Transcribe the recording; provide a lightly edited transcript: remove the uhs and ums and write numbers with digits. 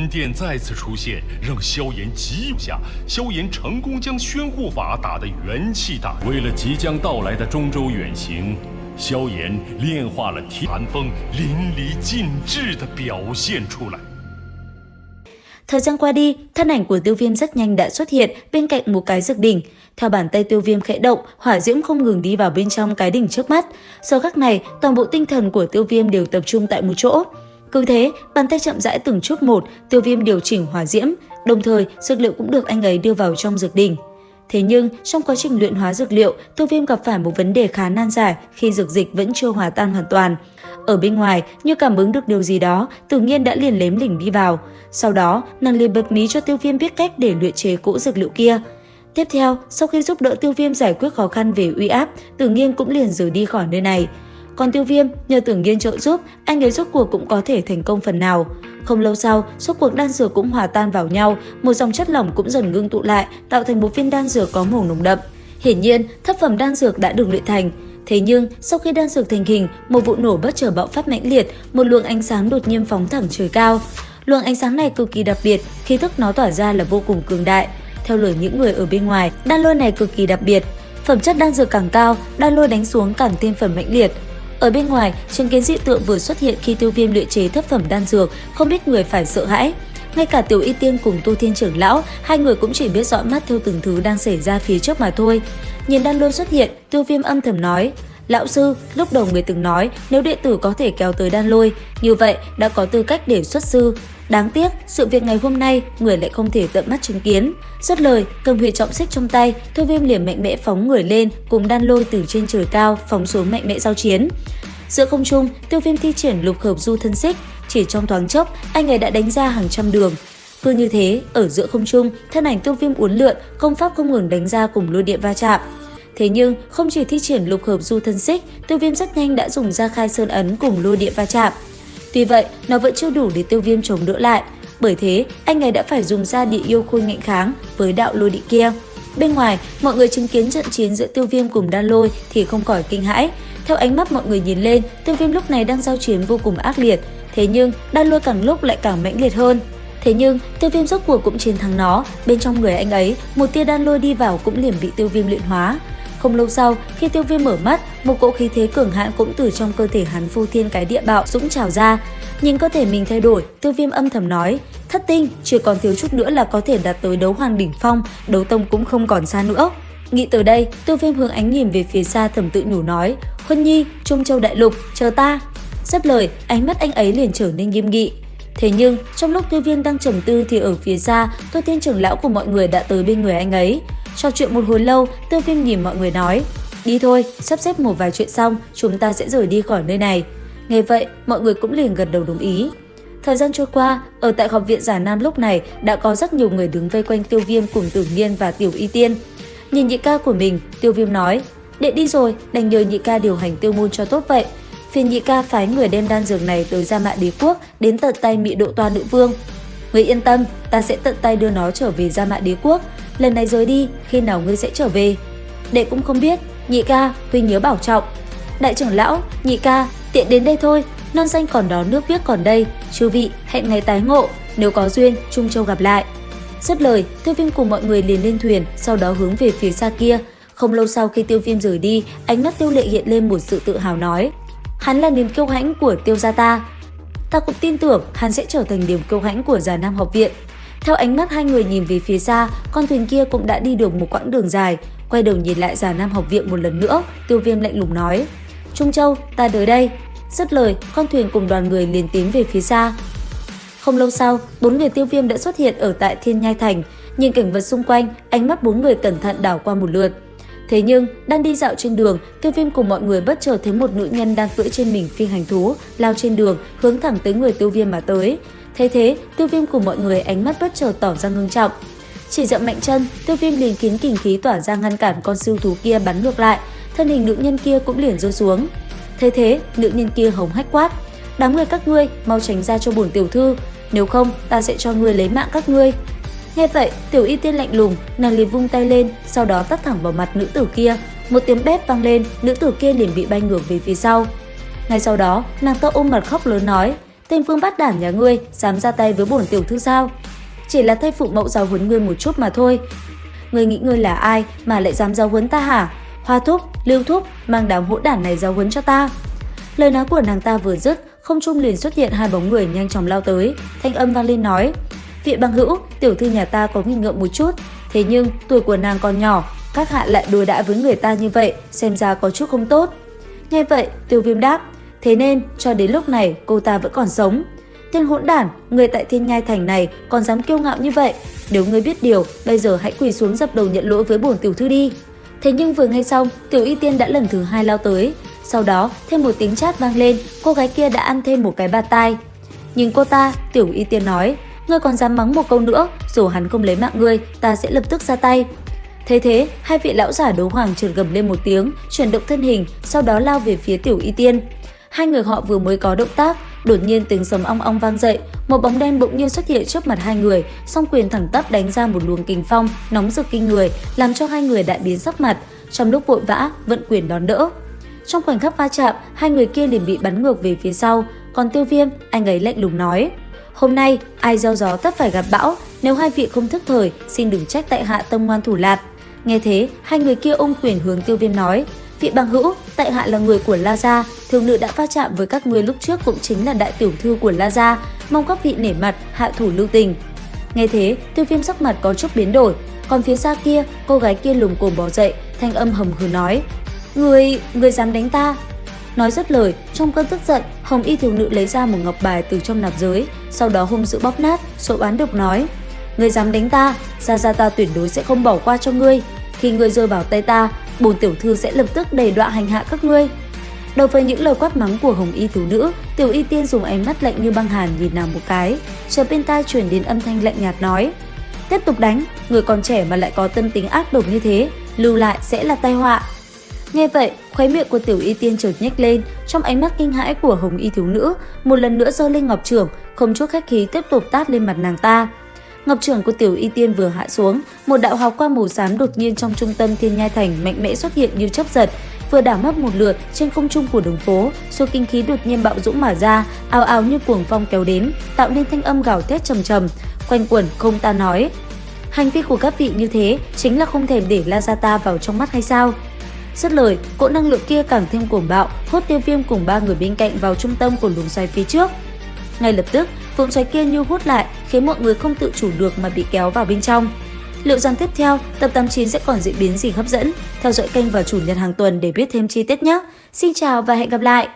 神殿再次出现，让萧炎急下。萧炎成功将宣护法打得元气大伤。为了即将到来的中州远行，萧炎炼化了寒风淋漓尽致地表现出来。Thời gian qua đi, thân ảnh của Tiêu Viêm rất nhanh đã xuất hiện bên cạnh một cái dược đỉnh. Theo bàn tay Tiêu Viêm khẽ động, hỏa diễm không ngừng đi vào bên trong cái đỉnh trước mắt. Giờ khắc này, toàn bộ tinh thần của Tiêu Viêm đều tập trung tại một chỗ. Cứ thế, bàn tay chậm rãi từng chút một, Tiêu Viêm điều chỉnh hỏa diễm, đồng thời dược liệu cũng được anh ấy đưa vào trong dược đỉnh. Thế nhưng, trong quá trình luyện hóa dược liệu, Tiêu Viêm gặp phải một vấn đề khá nan giải khi dược dịch vẫn chưa hòa tan hoàn toàn. Ở bên ngoài, như cảm ứng được điều gì đó, Tử Nghiên đã liền lém lỉnh đi vào. Sau đó, nàng liền bật mí cho Tiêu Viêm biết cách để luyện chế cỗ dược liệu kia. Tiếp theo, sau khi giúp đỡ Tiêu Viêm giải quyết khó khăn về uy áp, Tử Nghiên cũng liền rời đi khỏi nơi này. Còn Tiêu Viêm, nhờ Tử Nghiên trợ giúp, anh ấy rốt cuộc cũng có thể thành công phần nào. Không lâu sau, rốt cuộc đan dược cũng hòa tan vào nhau, một dòng chất lỏng cũng dần ngưng tụ lại, tạo thành một viên đan dược có màu nồng đậm. Hiển nhiên, thất phẩm đan dược đã được luyện thành. Thế nhưng, sau khi đan dược thành hình, một vụ nổ bất chợt bạo phát mãnh liệt, một luồng ánh sáng đột nhiên phóng thẳng trời cao. Luồng ánh sáng này cực kỳ đặc biệt, khí thức nó tỏa ra là vô cùng cường đại. Theo lời những người ở bên ngoài, đan lôi này cực kỳ đặc biệt. Phẩm chất đan dược càng cao, đan lôi đánh xuống càng thêm phần mãnh liệt. Ở bên ngoài, chứng kiến dị tượng vừa xuất hiện khi Tiêu Viêm luyện chế thất phẩm đan dược, không biết người phải sợ hãi. Ngay cả Tiểu Y Tiên cùng Tu Thiên trưởng lão, hai người cũng chỉ biết dõi mắt theo từng thứ đang xảy ra phía trước mà thôi. Nhìn đan lôi xuất hiện, Tiêu Viêm âm thầm nói: "Lão sư, lúc đầu người từng nói nếu đệ tử có thể kéo tới đan lôi, như vậy đã có tư cách để xuất sư. Đáng tiếc, sự việc ngày hôm nay người lại không thể tận mắt chứng kiến." Dứt lời, cầm huyền trọng xích trong tay, Tiêu Viêm liền mạnh mẽ phóng người lên, cùng đan lôi từ trên trời cao phóng xuống mạnh mẽ giao chiến. Giữa không trung, Tiêu Viêm thi triển lục hợp du thân xích, chỉ trong thoáng chốc, anh ấy đã đánh ra hàng trăm đường. Cứ như thế, ở giữa không trung, thân ảnh Tiêu Viêm uốn lượn, công pháp không ngừng đánh ra cùng lôi điện va chạm. Thế nhưng, không chỉ thi triển lục hợp du thân xích, Tiêu Viêm rất nhanh đã dùng ra khai sơn ấn cùng lôi điện va chạm. Tuy vậy, nó vẫn chưa đủ để Tiêu Viêm chống đỡ lại. Bởi thế, anh ấy đã phải dùng ra địa yêu khôi ngạnh kháng với đạo lôi điện kia. Bên ngoài, mọi người chứng kiến trận chiến giữa Tiêu Viêm cùng đan lôi thì không khỏi kinh hãi. Theo ánh mắt mọi người nhìn lên, Tiêu Viêm lúc này đang giao chiến vô cùng ác liệt. Thế nhưng, đan lôi càng lúc lại càng mãnh liệt hơn. Thế nhưng, Tiêu Viêm rốt cuộc cũng chiến thắng nó. Bên trong người anh ấy, một tia đan lôi đi vào cũng liền bị Tiêu Viêm luyện hóa. Không lâu sau, khi Tiêu Viêm mở mắt, một cỗ khí thế cường hãn cũng từ trong cơ thể hắn phô thiên cái địa bạo dũng trào ra. Nhìn cơ thể mình thay đổi, Tiêu Viêm âm thầm nói: "Thất tinh, chỉ còn thiếu chút nữa là có thể đạt tới đấu hoàng đỉnh phong, đấu tông cũng không còn xa nữa." Nghĩ tới đây, Tiêu Viêm hướng ánh nhìn về phía xa thầm tự nhủ nói: "Huân Nhi, Trung Châu đại lục, chờ ta." Dứt lời, ánh mắt anh ấy liền trở nên nghiêm nghị. Thế nhưng, trong lúc Tiêu Viêm đang trầm tư thì ở phía xa, Tu Tiên trưởng lão của mọi người đã tới bên người anh ấy. Trò chuyện một hồi lâu, Tiêu Viêm nhìn mọi người nói: "Đi thôi, sắp xếp một vài chuyện xong, chúng ta sẽ rời đi khỏi nơi này." Nghe vậy, mọi người cũng liền gật đầu đồng ý. Thời gian trôi qua, ở tại học viện Già Nam lúc này đã có rất nhiều người đứng vây quanh Tiêu Viêm cùng Tử Nghiên và Tiểu Y Tiên. Nhìn nhị ca của mình, Tiêu Viêm nói: "Đệ đi rồi, đành nhờ nhị ca điều hành Tiêu môn cho tốt vậy. Phiền nhị ca phái người đem đan dược này tới Gia Mã Đế quốc đến tận tay Mị Độ Toa nữ vương. Ngươi yên tâm, ta sẽ tận tay đưa nó trở về Gia Mã Đế quốc. Lần này rời đi, khi nào ngươi sẽ trở về?" "Đệ cũng không biết, nhị ca, huynh nhớ bảo trọng." "Đại trưởng lão, nhị ca, tiện đến đây thôi, non xanh còn đó nước biếc còn đây, chư vị hẹn ngày tái ngộ, nếu có duyên, Trung Châu gặp lại." Dứt lời, Tiêu Viêm cùng mọi người liền lên thuyền, sau đó hướng về phía xa kia. Không lâu sau khi Tiêu Viêm rời đi, ánh mắt Tiêu Lệ hiện lên một sự tự hào nói: "Hắn là niềm kiêu hãnh của Tiêu gia ta. Ta cũng tin tưởng hắn sẽ trở thành niềm kiêu hãnh của Già Nam học viện." Theo ánh mắt hai người nhìn về phía xa, con thuyền kia cũng đã đi được một quãng đường dài. Quay đầu nhìn lại Già Nam học viện một lần nữa, Tiêu Viêm lạnh lùng nói: "Trung Châu, ta tới đây." Dứt lời, con thuyền cùng đoàn người liền tiến về phía xa. Không lâu sau, 4 người Tiêu Viêm đã xuất hiện ở tại Thiên Nhai Thành. Nhìn cảnh vật xung quanh, ánh mắt 4 người cẩn thận đảo qua một lượt. Thế nhưng, đang đi dạo trên đường, Tiêu Viêm cùng mọi người bất chợt thấy một nữ nhân đang cưỡi trên mình phi hành thú, lao trên đường, hướng thẳng tới người Tiêu Viêm mà tới. Thấy thế, Tiêu Viêm cùng mọi người ánh mắt bất chợt tỏ ra ngưng trọng. Chỉ dậm mạnh chân, Tiêu Viêm liền khiến kình khí tỏa ra ngăn cản con sư thú kia bắn ngược lại, thân hình nữ nhân kia cũng liền rơi xuống. Thấy thế, nữ nhân kia hống hách quát: "Đám người các ngươi, mau tránh ra cho bổn tiểu thư, nếu không ta sẽ cho ngươi lấy mạng các ngươi." Nghe vậy, Tiểu Y Tiên lạnh lùng, nàng liền vung tay lên, sau đó tát thẳng vào mặt nữ tử kia. Một tiếng bép vang lên, nữ tử kia liền bị bay ngược về phía sau. Ngay sau đó, nàng ta ôm mặt khóc lớn nói: tên Vương Bát Đản nhà ngươi dám ra tay với bổn tiểu thư sao? Chỉ là thay phụ mẫu giáo huấn ngươi một chút mà thôi. Ngươi nghĩ ngươi là ai mà lại dám giáo huấn ta hả? Hoa thúc, Lưu thúc, mang đám hỗn đản này giáo huấn cho ta. Lời nói của nàng ta vừa dứt, không trung liền xuất hiện hai bóng người nhanh chóng lao tới. Thanh âm vang lên nói: Vị bằng hữu, tiểu thư nhà ta có nghi ngờ một chút, thế nhưng tuổi của nàng còn nhỏ, các hạ lại đối đãi với người ta như vậy, xem ra có chút không tốt. Nghe vậy, Tiêu Viêm đáp: thế nên cho đến lúc này cô ta vẫn còn sống. Tên hỗn đản, người tại Thiên Nhai Thành này còn dám kiêu ngạo như vậy, nếu ngươi biết điều, bây giờ hãy quỳ xuống dập đầu nhận lỗi với bổn tiểu thư đi. Thế nhưng vừa nghe xong, Tiểu Y Tiên đã lần thứ hai lao tới. Sau đó, thêm một tiếng chát vang lên, cô gái kia đã ăn thêm một cái bạt tai. Nhìn cô ta, Tiểu Y Tiên nói: ngươi còn dám mắng một câu nữa, dù hắn không lấy mạng ngươi, ta sẽ lập tức ra tay. Thế, hai vị lão giả đấu hoàng chợt gầm lên một tiếng, chuyển động thân hình, sau đó lao về phía Tiểu Y Tiên. Hai người họ vừa mới có động tác, đột nhiên tiếng sấm ong ong vang dậy, một bóng đen bỗng nhiên xuất hiện trước mặt hai người, song quyền thẳng tắp đánh ra một luồng kình phong nóng rực kinh người, làm cho hai người đại biến sắc mặt, trong lúc vội vã vận quyền đón đỡ. Trong khoảnh khắc va chạm, hai người kia liền bị bắn ngược về phía sau, còn Tiêu Viêm, anh ấy lạnh lùng nói: hôm nay ai gieo gió tất phải gặp bão, nếu hai vị không thức thời, xin đừng trách tại hạ tâm ngoan thủ lạt. Nghe thế, hai người kia ôm quyền hướng Tiêu Viêm nói: vị bằng hữu, tại hạ là người của La gia, thiếu nữ đã va chạm với các người lúc trước cũng chính là đại tiểu thư của La gia, mong các vị nể mặt hạ thủ lưu tình. Nghe thế, Tiêu Viêm sắc mặt có chút biến đổi, còn phía xa kia, cô gái kia lùm cồm bò dậy, thanh âm hầm hừ nói: Người dám đánh ta? Nói dứt lời, trong cơn tức giận, hồng y thiếu nữ lấy ra một ngọc bài từ trong nạp giới, sau đó hung dữ bóp nát, sổ oán độc nói: ngươi dám đánh ta, Gia ta tuyệt đối sẽ không bỏ qua cho ngươi. Khi ngươi rơi vào tay ta, bổn tiểu thư sẽ lập tức đày đọa hành hạ các ngươi. Đối với những lời quát mắng của hồng y thiếu nữ, Tiểu Y Tiên dùng ánh mắt lạnh như băng hàn nhìn nàng một cái, chợt bên tai truyền đến âm thanh lạnh nhạt nói: tiếp tục đánh, người còn trẻ mà lại có tâm tính ác độc như thế, lưu lại sẽ là tai họa. Nghe vậy, khóe miệng của Tiểu Y Tiên chợt nhếch lên, trong ánh mắt kinh hãi của hồng y thiếu nữ, một lần nữa giơ lên ngọc chưởng, không chút khách khí tiếp tục tát lên mặt nàng ta. Ngọc chưởng của Tiểu Y Tiên vừa hạ xuống, một đạo hào quang màu xám đột nhiên trong trung tâm Thiên Nhai Thành mạnh mẽ xuất hiện như chớp giật, vừa đảo mắt một lượt trên không trung của đường phố, số kinh khí đột nhiên bạo dũng mà ra, ào ào như cuồng phong kéo đến, tạo nên thanh âm gào thét trầm trầm, quanh quẩn không ta nói. Hành vi của các vị như thế chính là không thèm để La Gia ta vào trong mắt hay sao? Dứt lời, cỗ năng lượng kia càng thêm cuồng bạo, hút Tiêu Viêm cùng ba người bên cạnh vào trung tâm của luồng xoáy phía trước. Ngay lập tức, vòng xoáy kia như hút lại, khiến mọi người không tự chủ được mà bị kéo vào bên trong. Liệu rằng tiếp theo, tập 89 sẽ còn diễn biến gì hấp dẫn? Theo dõi kênh vào chủ nhật hàng tuần để biết thêm chi tiết nhé. Xin chào và hẹn gặp lại!